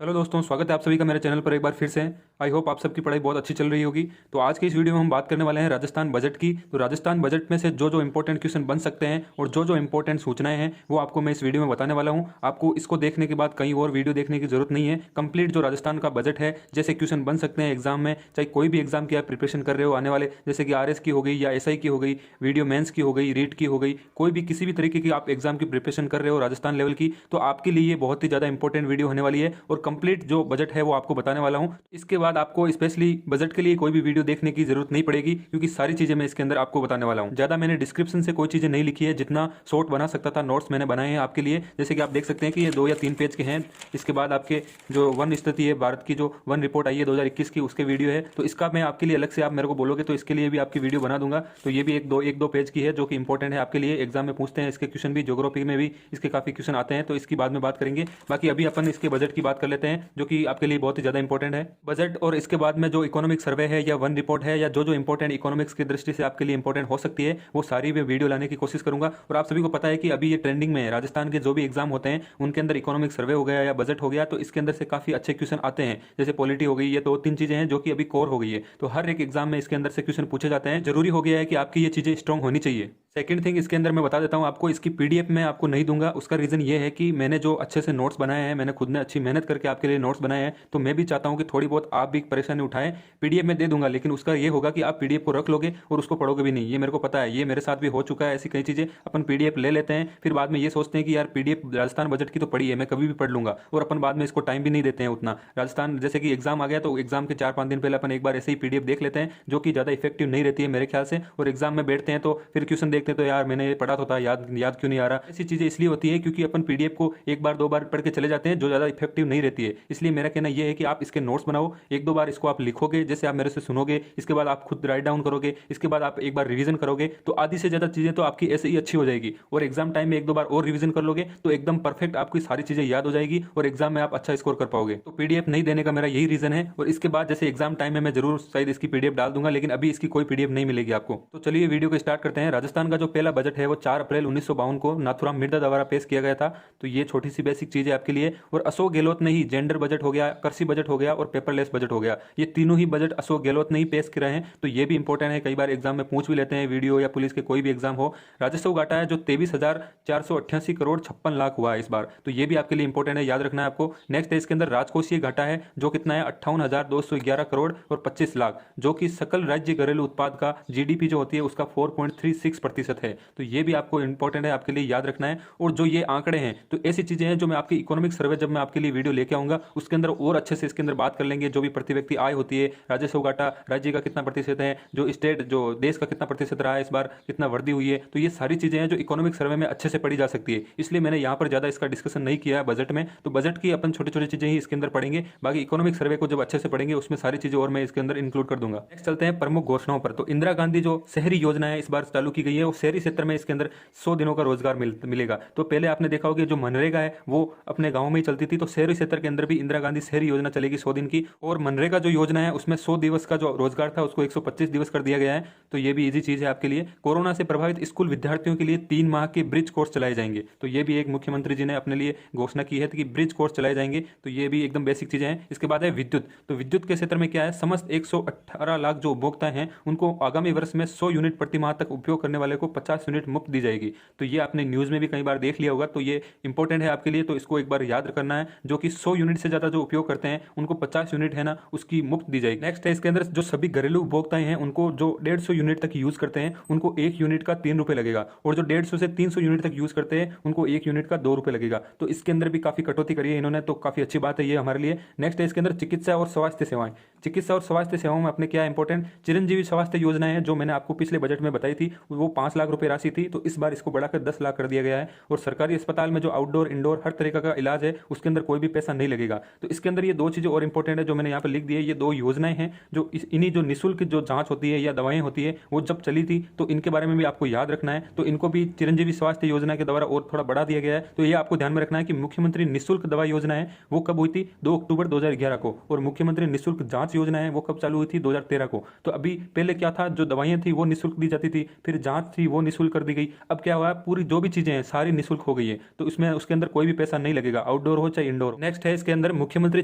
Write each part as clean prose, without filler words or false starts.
Hello दोस्तों, स्वागत है आप सभी का मेरे चैनल पर एक बार फिर से। आई होप आप सबकी पढ़ाई बहुत अच्छी चल रही होगी। तो आज की इस वीडियो में हम बात करने वाले हैं राजस्थान बजट की। तो राजस्थान बजट में से जो जो इंपॉर्टेंट क्वेश्चन बन सकते हैं और जो जो इंपॉर्टेंट सूचनाएं हैं वो आपको मैं इस वीडियो में बताने वाला हूं। आपको इसको देखने के बाद कहीं और वीडियो देखने की जरूरत नहीं है। कंप्लीट जो राजस्थान का बजट है, जैसे क्वेश्चन बन सकते हैं एग्जाम में, चाहे कोई भी एग्जाम की आप प्रिपरेशन कर रहे हो आने वाले, जैसे कि आरएस की हो गई या एसआई की हो गई, वीडियो मेंस की हो गई, रीट की हो गई, कोई भी किसी भी तरीके की आप एग्जाम की प्रिपरेशन कर रहे हो राजस्थान लेवल की, तो आपके लिए ये बहुत ही ज्यादा इंपॉर्टेंट वीडियो होने वाली है। और कंप्लीट जो बजट है वो आपको बताने वाला हूं। इसके बाद आपको स्पेशली बजट के लिए कोई भी वीडियो देखने की जरूरत नहीं पड़ेगी, क्योंकि सारी चीजें मैं इसके अंदर आपको बताने वाला हूं। ज्यादा मैंने डिस्क्रिप्शन से कोई चीजें नहीं लिखी है, जितना शॉर्ट बना सकता था नोट्स मैंने बनाए हैं आपके लिए। जैसे कि आप देख सकते हैं कि ये 2 या 3 पेज के हैं। इसके बाद आपके जो वन स्थिति है भारत की, जो वन रिपोर्ट आई है 2021 की, उसके वीडियो है। तो इसका मैं आपके लिए अलग से, आप मेरे को बोलोगे तो इसके लिए भी आपकी वीडियो बना दूंगा। तो ये भी एक दो पेज की है, जो कि इंपॉर्टेंट है आपके लिए। एग्जाम में पूछते हैं इसके क्वेश्चन भी, ज्योग्राफी में भी इसके काफी क्वेश्चन आते हैं, तो इसकी बाद में बात करेंगे। बाकी अभी अपन इसके बजट की बात कर लेते हैं, जो कि आपके लिए बहुत ही ज्यादा इंपॉर्टेंट है बजट। और इसके बाद में जो इकोनॉमिक सर्वे है या वन रिपोर्ट है, या जो जो इंपॉर्टेंट इकोनॉमिक्स की दृष्टि से आपके लिए इंपॉर्टेंट हो सकती है, वो सारी मैं वीडियो लाने की कोशिश करूंगा। और आप सभी को पता है कि अभी ये ट्रेंडिंग में है, राजस्थान के जो भी एग्जाम होते हैं उनके अंदर इकोनॉमिक सर्वे हो गया या बजट हो गया, तो इसके अंदर से काफी अच्छे क्वेश्चन आते हैं। जैसे पॉलिटी हो गई, ये 2-3 चीजें हैं जो कि अभी कोर हो गई है, तो हर एक एग्जाम में इसके अंदर से क्वेश्चन पूछे जाते हैं। जरूरी हो गया है कि आपकी ये चीजें स्ट्रांग होनी चाहिए। सेकंड थिंग, इसके अंदर मैं बता देता हूं आपको, इसकी पीडीएफ में आपको नहीं दूंगा। उसका रीजन ये है कि मैंने जो अच्छे से नोट्स बनाए हैं, मैंने खुद ने अच्छी मेहनत करके आपके लिए नोट्स बनाए हैं, तो मैं भी चाहता हूं कि थोड़ी बहुत आप भी परेशानी उठाएं। पीडीएफ में दे दूंगा, लेकिन उसका ये होगा कि आप पीडीएफ को रख लोगे और उसको पढ़ोगे भी नहीं। ये मेरे को पता है, ये मेरे साथ भी हो चुका है। ऐसी कई चीजें अपन पीडीएफ ले लेते हैं, फिर बाद में ये सोचते हैं कि यार पीडीएफ राजस्थान बजट की तो पढ़ी है, मैं कभी भी पढ़ लूंगा, और अपन बाद में इसको टाइम भी नहीं देते हैं उतना। राजस्थान जैसे कि एग्जाम आ गया, तो एग्जाम के 4-5 दिन पहले अपन एक बार ऐसे ही पीडीएफ देख लेते हैं, जो कि ज्यादा इफेक्टिव नहीं रहती है मेरे ख्याल से। और एग्जाम में बैठते हैं तो फिर क्वेश्चन देखते हैं तो यार मैंने पढ़ा तो था, याद याद क्यों नहीं आ रहा। ऐसी चीजें इसलिए होती है क्योंकि अपन पीडीएफ को एक बार 2 बार पढ़ के चले जाते हैं, जो ज्यादा इफेक्टिव नहीं रहती है। इसलिए मेरा कहना यह है कि आप इसके नोट्स बनाओ, 1-2 बार इसको आप लिखोगे, जैसे आप मेरे से सुनोगे, इसके बाद आप खुद राइट डाउन करोगे, इसके बाद आप एक बार रिवीजन करोगे, तो आधी से ज्यादा चीजें तो आपकी ऐसे ही अच्छी हो जाएगी। और एग्जाम टाइम में 1-2 बार और रिवीजन कर लोगे तो एकदम परफेक्ट आपकी सारी चीजें याद हो जाएगी और एग्जाम में आप अच्छा स्कोर कर पाओगे। तो पीडीएफ नहीं देने का मेरा यही रीजन है। और इसके बाद जैसे एग्जाम टाइम में मैं जरूर शायद इसकी पीडीएफ डाल दूंगा, लेकिन अभी इसकी कोई पीडीएफ नहीं मिलेगी आपको। तो चलिए वीडियो को स्टार्ट करते हैं। राजस्थान का जो पहला बजट है वो 4 अप्रैल 1952 को नाथुराम मिर्जा द्वारा पेश किया गया था। तो ये छोटी सी बेसिक चीज है आपके लिए। और अशोक गहलोत ने ही जेंडर बजट हो गया, कृषि बजट हो गया और पेपरलेस बजट हो गया, ये तीनों ही बजट अशोक गहलोत ने ही पेश किए हैं। तो ये भी इंपॉर्टेंट है, कई बार एग्जाम में पूछ भी लेते हैं, वीडियो या पुलिस के कोई भी एग्जाम हो। राजस्व घाटा है जो 23,488 करोड़ 56 लाख हुआ है इस बार, तो ये भी आपके लिए इंपॉर्टेंट है, याद रखना है आपको। नेक्स्ट है इसके अंदर राजकोषीय घाटा है, जो कितना है 58,211 करोड़ और 25 लाख, जो कि सकल राज्य घरेलू उत्पाद का जीडीपी जो होती है उसका 4.36% है। तो ये भी आपको इंपॉर्टेंट है, आपके लिए याद रखना है। और जो ये आंकड़े हैं, तो ऐसी चीजें हैं जो मैं आपकी इकोनॉमिक सर्वे जब मैं आपके लिए वीडियो लेके आऊंगा उसके अंदर और अच्छे से इसके अंदर बात कर लेंगे। जो भी प्रति व्यक्ति आय होती है, राजस्व घाटा राज्य का कितना प्रतिशत है, जो स्टेट जो देश का कितना प्रतिशत रहा है इस बार, कितना वृद्धि हुई है, तो ये सारी चीजें हैं जो इकोनॉमिक सर्वे में अच्छे से पढ़ी जा सकती है। इसलिए मैंने यहाँ पर ज्यादा इसका डिस्कशन नहीं किया है बजट में। तो बजट की अपन छोटी छोटी चीजें ही इसके अंदर पढ़ेंगे, बाकी इकोनॉमिक सर्वे को जब अच्छे से पढ़ेंगे उसमें सारी चीजें और मैं इसके अंदर इंक्लूड कर दूंगा। नेक्स्ट चलते हैं प्रमुख घोषणाओं पर। तो इंदिरा गांधी जो शहरी योजना है इस बार चालू की गई है, और शहरी क्षेत्र में इसके अंदर 100 दिनों का रोजगार मिलेगा। तो पहले आपने देखा होगा जो मनरेगा है वो अपने गांव में ही चलती थी, तो शहरी क्षेत्र के अंदर भी इंदिरा गांधी शहरी योजना चलेगी 100 दिन की। और मनरेगा जो योजना है उसमें 100 दिवस का जो रोजगार था उसको 125 दिवस कर दिया गया है। तो ये भी इजी चीज है आपके लिए। कोरोना से प्रभावित स्कूल विद्यार्थियों के लिए 3 माह के ब्रिज कोर्स चलाए जाएंगे, तो ये भी एक मुख्यमंत्री जी ने अपने लिए घोषणा की है कि ब्रिज कोर्स चलाए जाएंगे। तो ये भी एकदम बेसिक चीजें हैं। इसके बाद है विद्युत। तो विद्युत के क्षेत्र में क्या है, समस्त 118 लाख जो उपभोक्ता हैं उनको आगामी वर्ष में 100 यूनिट प्रति माह तक उपयोग करने वाले को 50 यूनिट मुफ्त दी जाएगी। तो ये आपने न्यूज में भी कई बार देख लिया होगा, तो ये इंपॉर्टेंट है आपके लिए। तो इसको एक बार याद करना है, जो कि 100 यूनिट से ज्यादा जो उपयोग करते हैं उनको 50 यूनिट है ना उसकी मुफ्त दी जाएगी। नेक्स्ट है इसके अंदर जो सभी घरेलू उपभोक्ताएं हैं उनको जो 150 यूनिट तक यूज करते हैं उनको 1 यूनिट का 3 रुपए लगेगा, और जो 150 से 300 यूनिट तक यूज करते हैं उनको 1 यूनिट का 2 रुपए लगेगा। तो इसके अंदर भी काफी कटौती करी है इन्होंने, तो काफी अच्छी बात है ये हमारे लिए। नेक्स्ट है इसके अंदर चिकित्सा और स्वास्थ्य सेवाएं। चिकित्सा और स्वास्थ्य सेवाओं में अपने क्या इंपॉर्टेंट चिरंजीवी स्वास्थ्य योजना है, जो मैंने आपको पिछले बजट में बताई थी, वो 5 लाख रुपए राशि थी, तो इस बार इसको बढ़ाकर 10 लाख कर दिया गया है। और सरकारी अस्पताल में जो आउटडोर इंडोर हर तरीका का इलाज है उसके अंदर कोई भी पैसा नहीं लगेगा। तो इसके अंदर ये 2 चीजें और इंपॉर्टेंट है जो मैंने यहाँ पर लिख दी है। ये 2 योजनाएं हैं जो इन्हीं जो निःशुल्क जो जांच होती है या दवाएं होती है वो जब चली थी, तो इनके बारे में भी आपको याद रखना है। तो इनको भी चिरंजीवी स्वास्थ्य योजना के द्वारा और थोड़ा बढ़ा दिया गया है। तो ये आपको ध्यान में रखना है कि मुख्यमंत्री निःशुल्क दवा योजना है वो कब हुई थी, 2 अक्टूबर 2011 को, और मुख्यमंत्री निःशुल्क जांच योजना है वो कब चालू हुई थी, 2013 को। तो अभी पहले क्या था, जो दवाइयां थी वो निःशुल्क दी जाती थी, फिर जांच थी वो निःशुल्क कर दी गई। अब क्या हुआ, पूरी जो भी चीजें हैं सारी निःशुल्क हो गई है, तो इसमें उसके अंदर कोई भी पैसा नहीं लगेगा, आउटडोर हो चाहे इंडोर। नेक्स्ट है इसके अंदर मुख्यमंत्री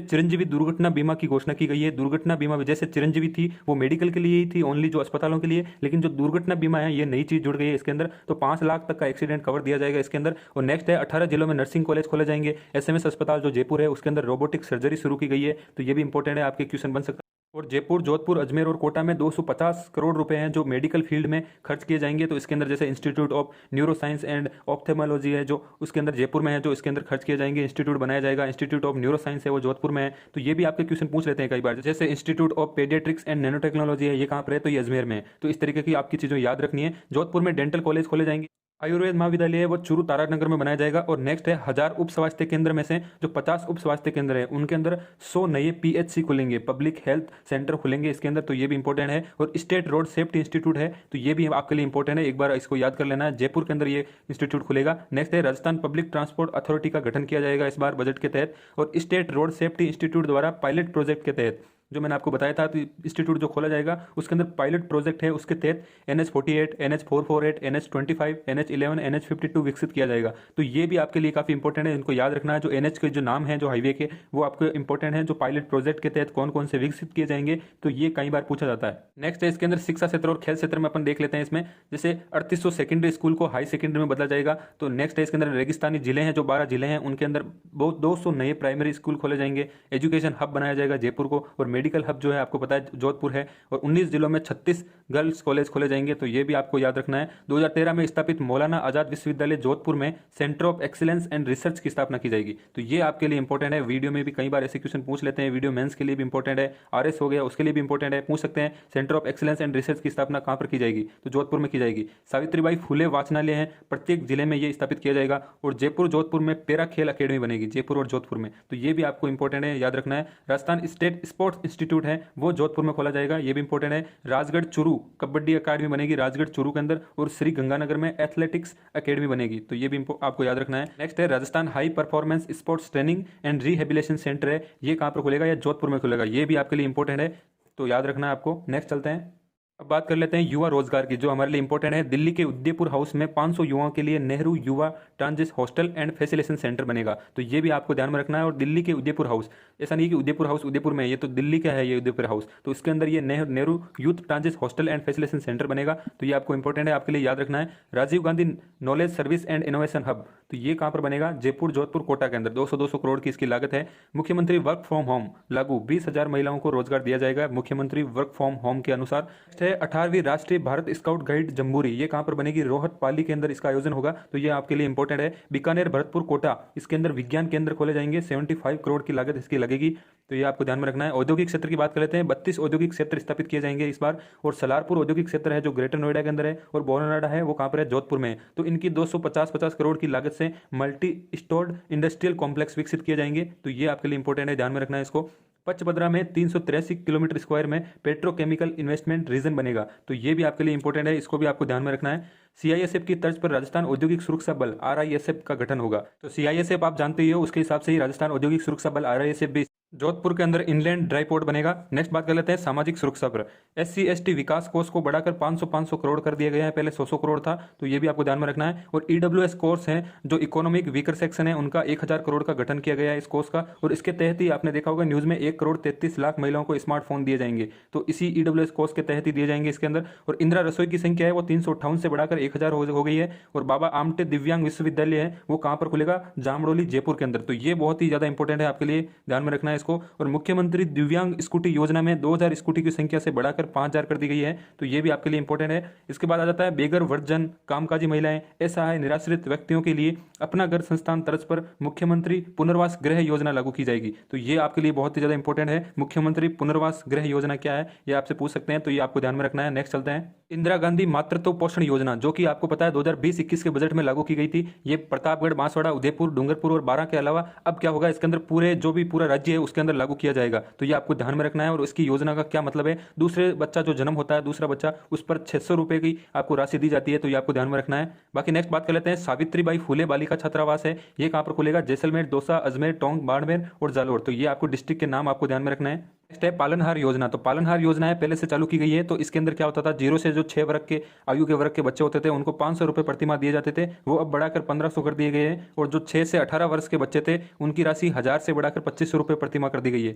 चिरंजीवी दुर्घटना बीमा की घोषणा की गई है। दुर्घटना बीमा जैसे चिरंजीवी थी वो मेडिकल के लिए ही थी, ओनली जो अस्पतालों के लिए, लेकिन जो दुर्घटना बीमा है ये नई चीज जुड़ गई है इसके अंदर, तो 5 लाख तक का एक्सीडेंट कवर दिया जाएगा इसके अंदर। और नेक्स्ट है 18 जिलों में नर्सिंग कॉलेज खोले जाएंगे। एसएमएस अस्पताल जो जयपुर है उसके अंदर रोबोटिक सर्जरी शुरू की गई है, तो ये भी इंपॉर्टेंट है, आपके क्वेश्चन बन सकता है। और जयपुर, जोधपुर, अजमेर और कोटा में 250 करोड़ रुपए हैं जो मेडिकल फील्ड में खर्च किए जाएंगे। तो इसके अंदर जैसे institute of neuroscience and ophthalmology है जो उसके अंदर जयपुर में है, जो इसके अंदर खर्च किए जाएंगे, इंस्टीट्यूट बनाया जाएगा। इंस्टीट्यूट ऑफ न्यूरो साइंस है वो जोधपुर में है, तो ये भी आपके क्वेश्चन पूछ लेते हैं कई बार। जैसे institute of paediatrics and nanotechnology है, ये कहाँ पर है, तो ये अजमेर में है। तो इस तरीके की आपकी चीज़ें याद रखनी है। जोधपुर में डेंटल कॉलेज खोले जाएंगे। आयुर्वेद महाविद्यालय है वो चूरू तारानगर में बनाया जाएगा। और नेक्स्ट है 1000 उप स्वास्थ्य केंद्र में से जो 50 उप स्वास्थ्य केंद्र है उनके अंदर 100 नए पीएचसी खुलेंगे, पब्लिक हेल्थ सेंटर खुलेंगे इसके अंदर, तो ये भी इंपॉर्टेंट है। और स्टेट रोड सेफ्टी इंस्टीट्यूट है, तो ये भी आपके लिए इंपॉर्टेंट है, एक बार इसको याद कर लेना है, जयपुर के अंदर ये इंस्टीट्यूट खुलेगा। नेक्स्ट है राजस्थान पब्लिक ट्रांसपोर्ट अथॉरिटी का गठन किया जाएगा इस बार बजट के तहत। और स्टेट रोड सेफ्टी इंस्टीट्यूट द्वारा पायलट प्रोजेक्ट के तहत जो मैंने आपको बताया था, तो इंस्टीट्यूट जो खोला जाएगा उसके अंदर पायलट प्रोजेक्ट है, उसके तहत NH48, NH448, NH25, NH11, NH52 विकसित किया जाएगा। तो ये भी आपके लिए काफी इंपॉर्टेंट है, इनको याद रखना है। जो NH के जो नाम है जो हाईवे के वो आपको इंपॉर्टेंट है, जो पायलट प्रोजेक्ट के तहत कौन कौन से विकसित किए जाएंगे, तो ये कई बार पूछा जाता है। नेक्स्ट है इसके अंदर शिक्षा क्षेत्र और खेल क्षेत्र में अपन देख लेते हैं। इसमें जैसे 3800 सेकेंडरी स्कूल को हाई सेकेंडरी में बदला जाएगा। तो नेक्स्ट है इसके अंदर रेगिस्तानी जिले हैं जो 12 जिले हैं उनके अंदर 200 नए प्राइमरी स्कूल खोले जाएंगे। एजुकेशन हब बनाया जाएगा जयपुर को, और मेडिकल हब जो है आपको पता है जोधपुर है। और 19 जिलों में 36 गर्ल्स कॉलेज खोले जाएंगे, तो ये भी आपको याद रखना है। 2013 में स्थापित मौलाना आजाद विश्वविद्यालय जोधपुर में centre of excellence and research की स्थापना की जाएगी, तो ये आपके लिए इंपॉर्टेंट है। वीडियो में भी कई बार ऐसे क्वेश्चन पूछ लेते हैं, वीडियो मेंस के लिए भी इंपॉर्टेंट है, आरएस हो गया उसके लिए भी इंपॉर्टेंट है, पूछ सकते हैं centre of excellence and research की स्थापना कहां पर की जाएगी, तो जोधपुर में की जाएगी। सावित्रीबाई फुले वाचनालय है, प्रत्येक जिले में ये स्थापित किया जाएगा। और जयपुर जोधपुर में पैरा खेल अकेडमी बनेगी, जयपुर और जोधपुर में, तो ये भी आपको इंपॉर्टेंट है, याद रखना है। राजस्थान स्टेट स्पोर्ट्स इंस्टीट्यूट है वो जोधपुर में खोला जाएगा, ये भी इंपॉर्टेंट है। राजगढ़ चूरू कबड्डी अकादमी बनेगी राजगढ़ चूरू के अंदर, और श्री गंगानगर में एथलेटिक्स अकेडमी बनेगी, तो ये भी आपको याद रखना है। नेक्स्ट है Rajasthan high performance sports training and rehabilitation centre है, ये कहां पर खुलेगा, या जोधपुर में खुलेगा, ये भी आपके लिए इंपॉर्टेंट है, तो याद रखना है आपको। नेक्स्ट चलते हैं, अब बात कर लेते हैं युवा रोजगार की, जो हमारे लिए इंपॉर्टेंट है। दिल्ली के उदयपुर हाउस में 500 युवाओं के लिए नेहरू युवा transit hostel and facilitation centre बनेगा, तो ये भी आपको ध्यान में रखना है। और दिल्ली के उदयपुर हाउस, ऐसा नहीं कि उदयपुर हाउस उदयपुर में है, ये तो दिल्ली का है ये उदयपुर हाउस, तो इसके अंदर ये Nehru youth transit hostel and facilitation centre बनेगा, तो ये आपको इंपॉर्टेंट है, आपके लिए याद रखना है। Rajiv Gandhi knowledge service and innovation hub, तो ये कहां पर बनेगा, जयपुर जोधपुर कोटा के अंदर। 200 करोड़ की इसकी लागत है। मुख्यमंत्री वर्क फ्रॉम होम लागू, 20,000 महिलाओं को रोजगार दिया जाएगा मुख्यमंत्री वर्क फ्रॉम होम के अनुसार। 18वीं राष्ट्रीय भारत स्काउट गाइड जम्बूरी, ये कहां पर बनेगी, रोहत पाली के अंदर इसका आयोजन होगा, तो ये आपके लिए इंपॉर्टेंट है। बीकानेर भरतपुर कोटा, इसके अंदर विज्ञान केंद्र खोले जाएंगे, 75 करोड़ की लागत इसकी लगेगी, तो ये आपको ध्यान में रखना है। औद्योगिक क्षेत्र की बात कर लेते हैं, 32 औद्योगिक क्षेत्र स्थापित किए जाएंगे इस बार। और सलारपुर औद्योगिक क्षेत्र है जो ग्रेटर नोएडा के अंदर है, और बोनानाडा है वो कहां पर है, जोधपुर में है, तो इनकी 250 करोड़ की लागत से मल्टी स्टोर्ड इंडस्ट्रियल कॉम्प्लेक्स विकसित किए जाएंगे, तो ये आपके लिए इंपॉर्टेंट है, ध्यान में रखना है इसको। पचपदरा में 383 किलोमीटर स्क्वायर में पेट्रोकेमिकल इन्वेस्टमेंट रीजन बनेगा, तो ये भी आपके लिए इंपॉर्टेंट है, इसको भी आपको ध्यान में रखना है। CISF की तर्ज पर राजस्थान औद्योगिक सुरक्षा बल RISF का गठन होगा, तो CISF आप जानते ही हो, उसके हिसाब से ही राजस्थान औद्योगिक सुरक्षा बल RISF भी जोधपुर के अंदर इनलैंड ड्राई पोर्ट बनेगा। नेक्स्ट बात कर लेते हैं सामाजिक सुरक्षा पर। SC/ST विकास कोष को बढ़ाकर 500 करोड़ कर दिया गया है, पहले 100 करोड़ था, तो ये भी आपको ध्यान में रखना है। और EWS कोर्स है जो इकोनॉमिक वीकर सेक्शन है उनका 1000 करोड़ का गठन किया गया है इस कोर्स का, और इसके तहत ही आपने देखा होगा न्यूज में 1,33,00,000 महिलाओं को स्मार्टफोन दिए जाएंगे, तो इसी EWS कोर्स के तहत ही दिए जाएंगे इसके अंदर। और इंदिरा रसोई की संख्या है वो 358 से बढ़ाकर 1000 हो गई है। और बाबा आमटे दिव्यांग विश्वविद्यालय है वो कहां पर खुलेगा, जामडोली जयपुर के अंदर, तो ये बहुत ही ज्यादा इंपॉर्टेंट है, आपके लिए ध्यान में रखना है इसको। और मुख्यमंत्री दिव्यांग स्कूटी योजना में 2000 स्कूटी की संख्या से बढ़ाकर 5000 कर दी गई है, तो ये भी आपके लिए इंपॉर्टेंट है। इसके बाद आ जाता है बेगर वर्जन कामकाजी महिलाएं असहाय निराश्रित व्यक्तियों के लिए अपना घर संस्थान तर्ज पर मुख्यमंत्री पुनर्वास गृह योजना लागू की जाएगी, तो ये आपके लिए बहुत ही ज्यादा इंपॉर्टेंट है। मुख्यमंत्री पुनर्वास गृह योजना क्या है ये आपसे पूछ सकते हैं, तो ये आपको ध्यान में रखना है। नेक्स्ट चलते हैं, इंदिरा गांधी मातृत्व पोषण योजना, जो कि आपको पता है 2020-21 के बजट में लागू की गई थी। ये प्रतापगढ़, बांसवाड़ा, उदयपुर, डूंगरपुर और बारां के अलावा अब क्या होगा, इसके अंदर पूरे जो भी पूरा राज्य है उसके अंदर लागू किया जाएगा, तो ये आपको ध्यान में रखना है। और इसकी योजना का क्या मतलब है, दूसरे बच्चा जो जन्म होता है दूसरा बच्चा, उस पर 600 रुपए की आपको राशि दी जाती है, तो ये आपको ध्यान में रखना है। बाकी नेक्स्ट बात कर लेते हैं, सावित्रीबाई फुले बालिका छात्रावास है, ये कहां पर खुलेगा, जैसलमेर, दौसा, अजमेर, टोंक, बाड़मेर और जालोर, तो ये आपको डिस्ट्रिक्ट के नाम आपको ध्यान में रखना है। नेक्स्ट है पालनहार योजना। तो पालनहार योजना है पहले से चालू की गई है। तो इसके अंदर क्या होता था, 0 से जो 6 वर्ग के आयु के वर्ग के बच्चे होते थे उनको 500 रुपये प्रतिमाह दिए जाते थे, वो अब बढ़ाकर 1500 कर दिए गए हैं। और जो 6 से 18 वर्ष के बच्चे थे उनकी राशि 1000 से बढ़ाकर 2500 रुपये प्रतिमाह कर दी गई है।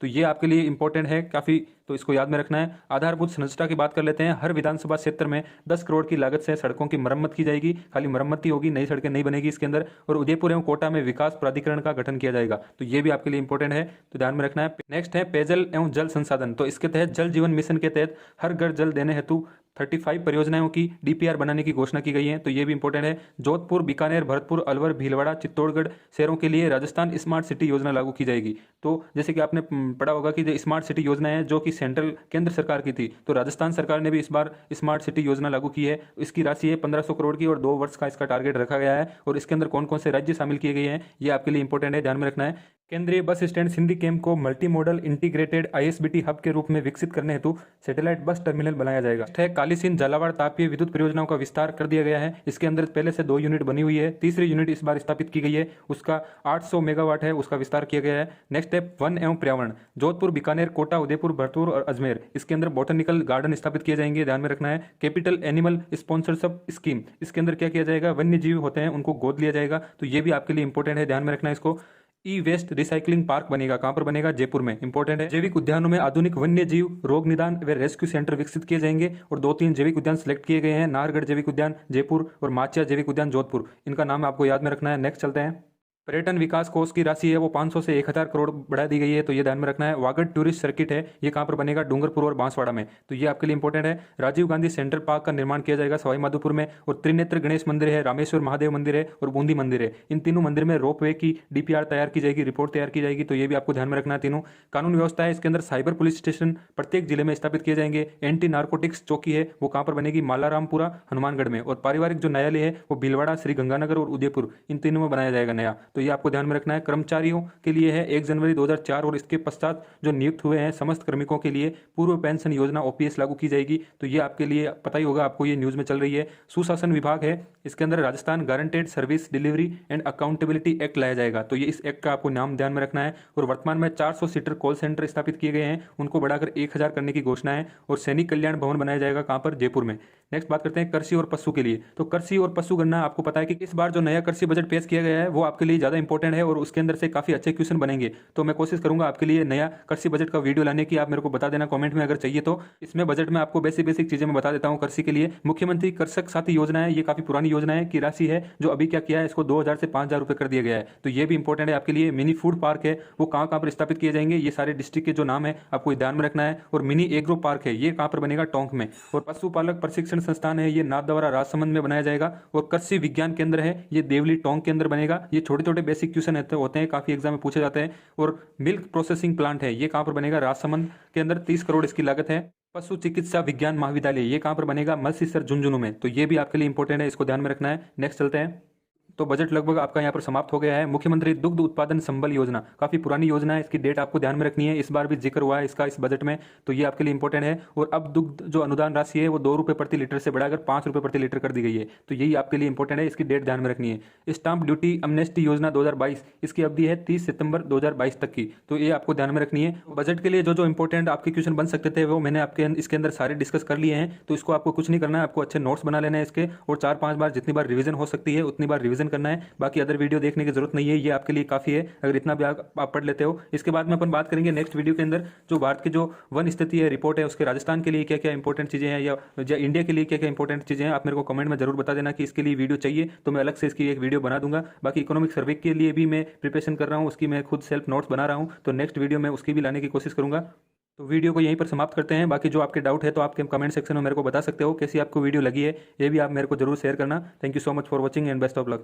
तो ये आपके लिए इंपॉर्टेंट है काफ़ी, तो इसको याद में रखना है। आधारभूत संरचना की बात कर लेते हैं। हर विधानसभा क्षेत्र में 10 करोड़ की लागत से सड़कों की मरम्मत की जाएगी, खाली मरम्मत ही होगी, नई सड़कें नहीं बनेगी इसके अंदर। और उदयपुर एवं कोटा में विकास प्राधिकरण का गठन किया जाएगा, तो ये भी आपके लिए इंपॉर्टेंट है, तो ध्यान में रखना है। नेक्स्ट है पेयजल एवं जल संसाधन। तो इसके तहत जल जीवन मिशन के तहत हर घर जल देने हेतु 35 परियोजनाओं की डीपीआर बनाने की घोषणा की गई है, तो ये भी इंपॉर्टेंट है। जोधपुर, बीकानेर, भरतपुर, अलवर, भीलवाड़ा, चित्तौड़गढ़ शहरों के लिए राजस्थान स्मार्ट सिटी योजना लागू की जाएगी। तो जैसे कि आपने पढ़ा होगा कि जो स्मार्ट सिटी योजना है जो कि सेंट्रल केंद्र सरकार की थी, तो राजस्थान सरकार ने भी इस बार स्मार्ट सिटी योजना लागू की है। इसकी राशि है 1500 करोड़ की और 2 वर्ष का इसका टारगेट रखा गया है। और इसके अंदर कौन कौन से राज्य शामिल किए गए हैं ये आपके लिए इंपॉर्टेंट है, ध्यान में रखना है। केंद्रीय बस स्टैंड सिंधी कैंप को multi modal integrated ISBT hub के रूप में विकसित करने हेतु सैटेलाइट बस टर्मिनल बनाया जाएगा। है कालीसिंध झालावाड़ तापीय विद्युत परियोजनाओं का विस्तार कर दिया गया है। इसके अंदर पहले से 2 यूनिट बनी हुई है, तीसरी यूनिट इस बार स्थापित की गई है, उसका 800 मेगावाट है, उसका विस्तार किया गया है। नेक्स्ट है वन एवं पर्यावरण। जोधपुर, बीकानेर, कोटा, उदयपुर, भरतपुर और अजमेर, इसके अंदर बोटनिकल गार्डन स्थापित किए जाएंगे, ध्यान में रखना है। कैपिटल एनिमल स्पॉन्सरशिप स्कीम, इसके अंदर क्या किया जाएगा, वन्य जीव होते हैं उनको गोद लिया जाएगा, तो ये भी आपके लिए इंपॉर्टेंट है, ध्यान में रखना है इसको। ई वेस्ट रिसाइकलिंग पार्क बनेगा, कहां पर बनेगा, जयपुर में, इंपॉर्टेंट है। जैविक उद्यानों में आधुनिक वन्य जीव रोग निदान व रेस्क्यू सेंटर विकसित किए जाएंगे और 2-3 जैविक उद्यान सिलेक्ट किए गए हैं, नाहरगढ़ जैविक उद्यान जयपुर और माचिया जैविक उद्यान जोधपुर, इनका नाम आपको याद में रखना है। नेक्स्ट चलते हैं। पर्यटन विकास कोष की राशि है वो 500 से 1000 करोड़ बढ़ा दी गई है, तो ये ध्यान में रखना है। वागड़ टूरिस्ट सर्किट है, ये कहां पर बनेगा, डूंगरपुर और बांसवाड़ा में, तो ये आपके लिए इंपॉर्टेंट है। राजीव गांधी सेंट्रल पार्क का निर्माण किया जाएगा सवाई माधोपुर में। और त्रिनेत्र गणेश मंदिर है, रामेश्वर महादेव मंदिर है और बूंदी मंदिर है, इन तीनों मंदिर में रोपवे की डीपीआर तैयार की जाएगी, रिपोर्ट तैयार की जाएगी, तो ये भी आपको ध्यान में रखना है तीनों। कानून व्यवस्था है, इसके अंदर साइबर पुलिस स्टेशन प्रत्येक जिले में स्थापित किए जाएंगे। एंटी नार्कोटिक्स चौकी है वो कहां पर बनेगी, मालारामपुरा हनुमानगढ़ में। और पारिवारिक जो न्यायालय है वो भीलवाड़ा, श्री गंगानगर और उदयपुर, इन तीनों में बनाया जाएगा नया, तो ये आपको ध्यान में रखना है। कर्मचारियों के लिए है 1 जनवरी 2004 और इसके पश्चात जो नियुक्त हुए हैं समस्त कार्मिकों के लिए पूर्व पेंशन योजना ओपीएस लागू की जाएगी, तो ये आपके लिए पता ही होगा, आपको ये न्यूज में चल रही है। सुशासन विभाग है, इसके अंदर Rajasthan guaranteed service delivery and accountability act लाया जाएगा, तो ये इस एक्ट का आपको नाम ध्यान में रखना है। और वर्तमान में 400 सीटर कॉल सेंटर स्थापित किए गए हैं, उनको बढ़ाकर 1000 करने की घोषणा है। और सैनिक कल्याण भवन बनाया जाएगा, कहां पर, जयपुर में। नेक्स्ट बात करते हैं कृषि और पशु के लिए। तो कृषि और पशु गणना, आपको पता है कि इस बार जो नया कृषि बजट पेश किया गया है वो आपके लिए ज्यादा इंपॉर्टेंट है और उसके अंदर से काफी अच्छे क्वेश्चन बनेंगे, तो मैं कोशिश करूंगा आपके लिए नया कृषि बजट का वीडियो लाने की। आप मेरे को बता देना कमेंट में अगर चाहिए तो। इसमें बजट में आपको बेसिक चीजें मैं बता देता हूं कृषि के लिए। मुख्यमंत्री कृषक साथी योजना है, ये काफी पुरानी योजना है की राशि है जो अभी क्या किया है, इसको 2000 से 5000 रुपए कर दिया गया है, तो ये भी इंपॉर्टेंट है आपके लिए। मिनी फूड पार्क है वो कहां पर स्थापित किए जाएंगे, ये सारे डिस्ट्रिक्ट के जो नाम है आपको ध्यान में रखना है। और मिनी एग्रो पार्क है, ये कहां पर बनेगा, टोंक में। और पशुपालक प्रशिक्षण संस्थान है, ये नाथद्वारा राजसमंद में बनाया जाएगा। और कृषि विज्ञान केंद्र है, ये देवली टोंक के अंदर बनेगा। ये छोटे छोटे बेसिक क्वेश्चन होते हैं, काफी एग्जाम में पूछे जाते हैं। और मिल्क प्रोसेसिंग प्लांट है, ये कहां पर बनेगा, राजसमंद के अंदर, 30 करोड़ इसकी लागत है। पशु चिकित्सा विज्ञान महाविद्यालय, ये कहां पर बनेगा, मलसीसर झुंझुनू में, तो ये भी आपके लिए इंपॉर्टेंट है, इसको ध्यान में रखना है। नेक्स्ट चलते हैं। तो बजट लगभग आपका यहाँ पर समाप्त हो गया है। मुख्यमंत्री दुग्ध उत्पादन संबल योजना काफी पुरानी योजना है, इसकी डेट आपको ध्यान में रखनी है, इस बार भी जिक्र हुआ है इसका इस बजट में, तो ये आपके लिए इंपॉर्टेंट है। और अब दुग्ध जो अनुदान राशि है वो 2 रुपये प्रति लीटर से बढ़ाकर 5 रुपये प्रति लीटर कर दी गई है, तो यही आपके लिए इंपॉर्टेंट है, इसकी डेट ध्यान में रखनी है। स्टाम्प ड्यूटी अमनेस्टी योजना 2022, इसकी अवधि है 30 सितंबर 2022 तक की, तो ये आपको ध्यान में रखनी है। बजट के लिए जो इंपॉर्टेंट आपके क्वेश्चन बन सकते थे वो मैंने आपके इसके अंदर सारे डिस्कस कर लिए हैं, तो इसको आपको कुछ नहीं करना है, आपको अच्छे नोट्स बना लेना है इसके, और 4-5 बार जितनी बार रिवीजन हो सकती है उतनी बार रिवीजन करना है। बाकी अदर वीडियो देखने की जरूरत नहीं है, ये आपके लिए काफी है अगर इतना भी आप पढ़ लेते हो। इसके बाद में अपन बात करेंगे नेक्स्ट वीडियो के अंदर जो भारत की जो वन स्थिति है रिपोर्ट है, उसके राजस्थान के लिए क्या क्या इंपॉर्टेंट चीजें हैं या इंडिया के लिए क्या क्या इंपॉर्टेंट चीजें हैं, आप मेरे को कमेंट में जरूर बता देना कि इसके लिए वीडियो चाहिए, तो मैं अलग से इसकी एक वीडियो बना दूंगा। बाकी इकोनॉमिक सर्वे के लिए भी मैं प्रिपरेशन कर रहा हूँ, उसकी मैं खुद सेल्फ नोट्स बना रहा हूँ, तो नेक्स्ट वीडियो में उसकी भी लाने की कोशिश करूंगा। तो वीडियो को यहीं पर समाप्त करते हैं। बाकी जो आपके डाउट है तो आपके कमेंट सेक्शन में मेरे को बता सकते हो, कैसी आपको वीडियो लगी है ये भी आप मेरे को जरूर शेयर करना। Thank you so much for watching and best of luck.